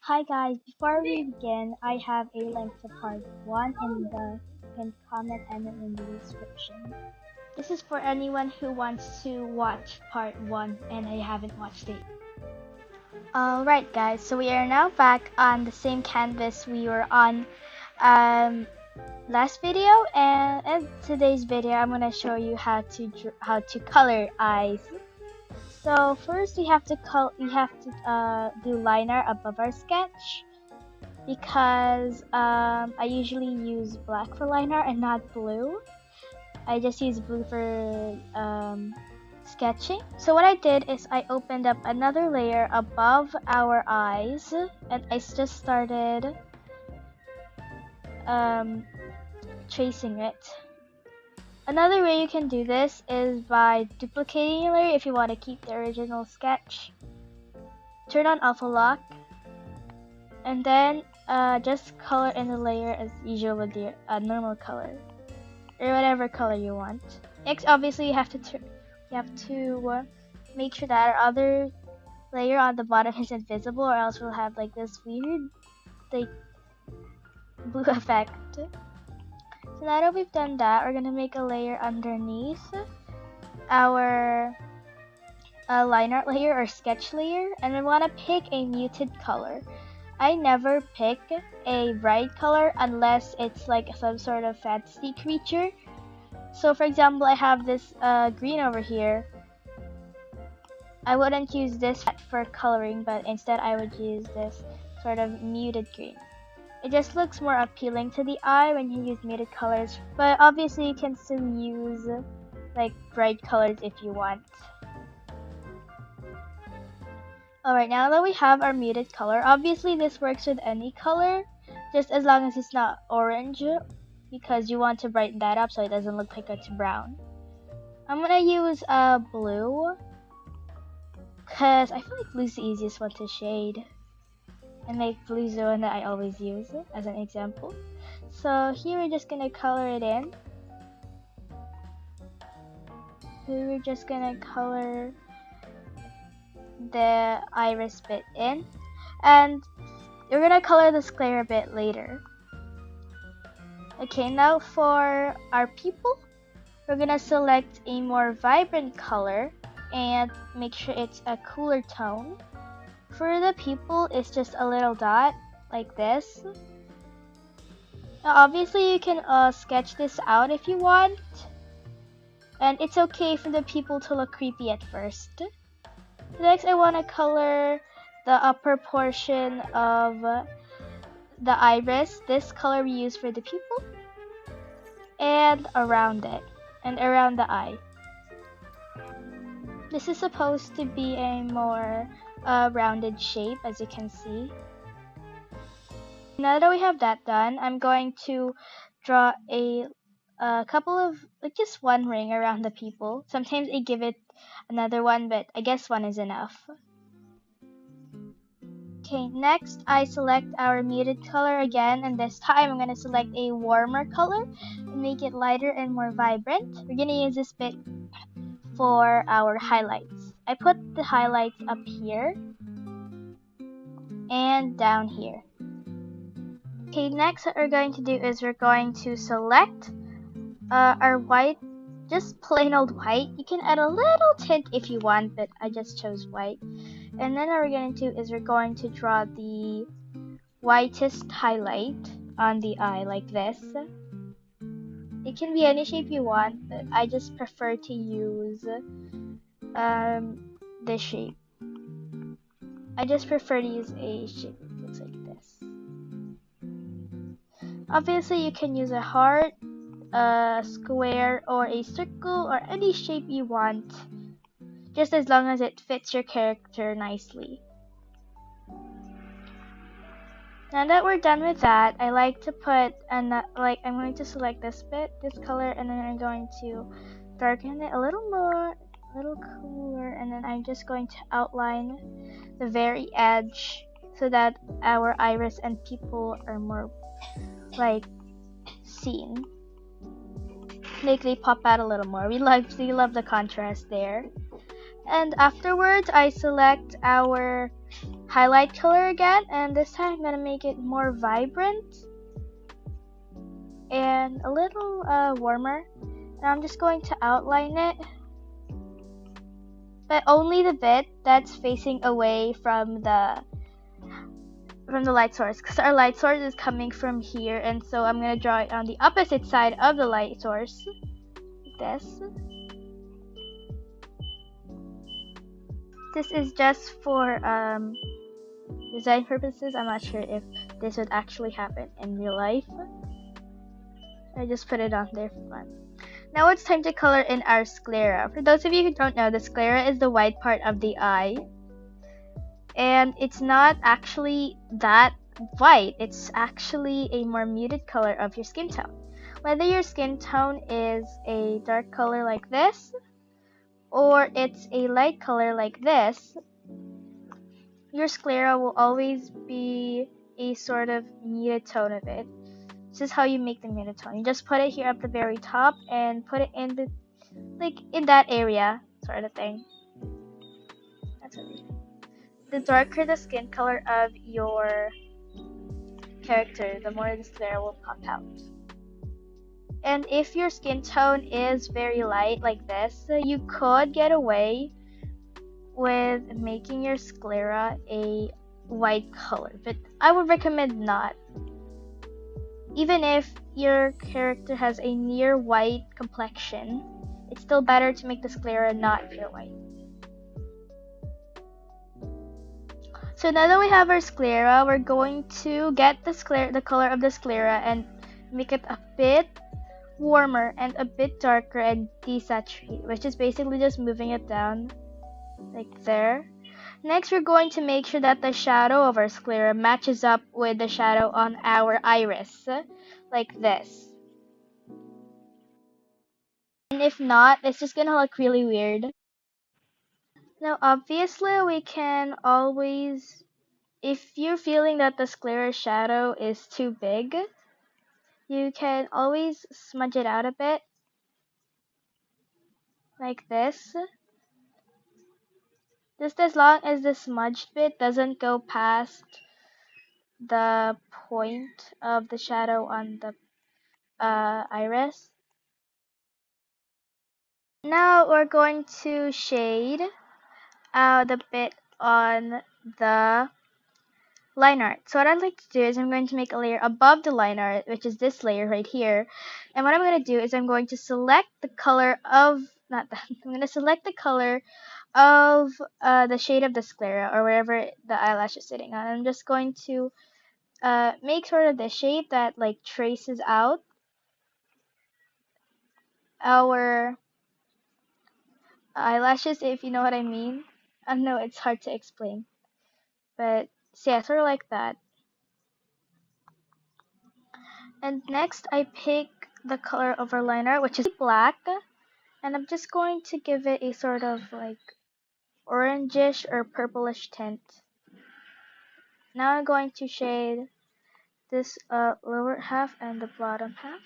Hi guys, before we begin, I have a link to part 1 in the pinned comment and in the description. This is for anyone who wants to watch part 1 and I haven't watched it. Alright guys, so we are now back on the same canvas we were on last video, and in today's video I'm going to show you how to color eyes. So first we have to do liner above our sketch, because I usually use black for liner and not blue. I just use blue for sketching. So what I did is I opened up another layer above our eyes and I just started tracing it. Another way you can do this is by duplicating a layer if you want to keep the original sketch. Turn on alpha lock and then just color in the layer as usual with your normal color or whatever color you want. Next, obviously you have to make sure that our other layer on the bottom isn't visible, or else we'll have like this weird like blue effect. So now that we've done that, we're gonna make a layer underneath our line art layer or sketch layer, and we want to pick a muted color. I never pick a bright color unless it's like some sort of fantasy creature. So for example, I have this green over here. I wouldn't use this for coloring, but instead I would use this sort of muted green. It just looks more appealing to the eye when you use muted colors, but obviously you can still use like bright colors if you want. Alright, now that we have our muted color, obviously this works with any color, just as long as it's not orange, because you want to brighten that up so it doesn't look like it's brown. I'm gonna use blue, because I feel like blue's the easiest one to shade, and like blue's the one that I always use as an example. So here we're just gonna color it in. Here we're just gonna color the iris bit in, and we're gonna color the sclera bit later. Okay, now for our pupil, we're gonna select a more vibrant color and make sure it's a cooler tone. For the pupil, it's just a little dot like this. Now obviously you can sketch this out if you want, and it's okay for the pupil to look creepy at first. Next, I want to color the upper portion of the iris, this color we use for the pupil, and around it, and around the eye. This is supposed to be a more rounded shape, as you can see. Now that we have that done, I'm going to draw a couple of, like just one ring around the pupil. Sometimes I give it another one, but I guess one is enough. Okay, next I select our muted color again, and this time I'm going to select a warmer color and make it lighter and more vibrant. We're going to use this bit for our highlights. I put the highlights up here and down here. Okay, next what we're going to do is we're going to select our white, just plain old white. You can add a little tint if you want, but I just chose white. And then what we're going to do is we're going to draw the whitest highlight on the eye like this. It can be any shape you want, but I just prefer to use this shape. I just prefer to use a shape that looks like this. Obviously you can use a heart, a square, or a circle, or any shape you want, just as long as it fits your character nicely. Now that we're done with that, I like to put I'm going to select this bit, this color, and then I'm going to darken it a little more, a little cooler, and then I'm just going to outline the very edge so that our iris and pupil are more like seen. Like they pop out a little more. We love the contrast there. And afterwards, I select our highlight color again, and this time I'm gonna make it more vibrant and a little warmer. And I'm just going to outline it, but only the bit that's facing away from the light source, because our light source is coming from here, and so I'm gonna draw it on the opposite side of the light source, like this. This is just for design purposes. I'm not sure if this would actually happen in real life. I just put it on there for fun. Now it's time to color in our sclera. For those of you who don't know, the sclera is the white part of the eye. And it's not actually that white. It's actually a more muted color of your skin tone. Whether your skin tone is a dark color like this, or it's a light color like this, your sclera will always be a sort of muted tone of it. This is how you make the muted tone. You just put it here at the very top and put it in the, like, in that area sort of thing. That's what it is. The darker the skin color of your character, the more the sclera will pop out. And if your skin tone is very light like this, you could get away with making your sclera a white color, but I would recommend not. Even if your character has a near white complexion, it's still better to make the sclera not pure white. So now that we have our sclera, we're going to get the color of the sclera and make it a bit warmer and a bit darker and desaturate, which is basically just moving it down like there. Next, we're going to make sure that the shadow of our sclera matches up with the shadow on our iris, like this. And if not, it's just gonna look really weird. Now, obviously, we can always, if you're feeling that the sclera shadow is too big, you can always smudge it out a bit, like this. Just as long as the smudged bit doesn't go past the point of the shadow on the iris. Now we're going to shade the bit on the line art. So what I'd like to do is I'm going to make a layer above the line art, which is this layer right here. And what I'm going to do is I'm going to select the color of, not that, I'm going to select the color of the shade of the sclera, or wherever the eyelash is sitting on. I'm just going to make sort of the shape that like traces out our eyelashes, if you know what I mean. I know it's hard to explain, but so yeah, sort of like that. And next I pick the color of our liner, which is black, and I'm just going to give it a sort of like orangish or purplish tint. Now I'm going to shade this lower half and the bottom half,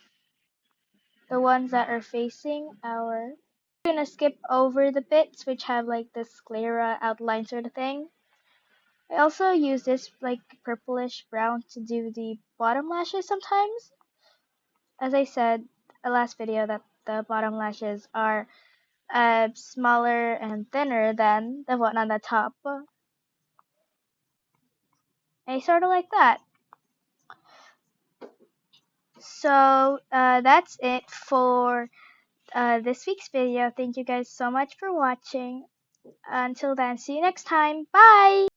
the ones that are facing our. I'm gonna skip over the bits which have like the sclera outline sort of thing. I also use this like purplish brown to do the bottom lashes sometimes. As I said in the last video, that the bottom lashes are smaller and thinner than the one on the top. I sort of like that. So that's it for this week's video. Thank you guys so much for watching. Until then, see you next time. Bye!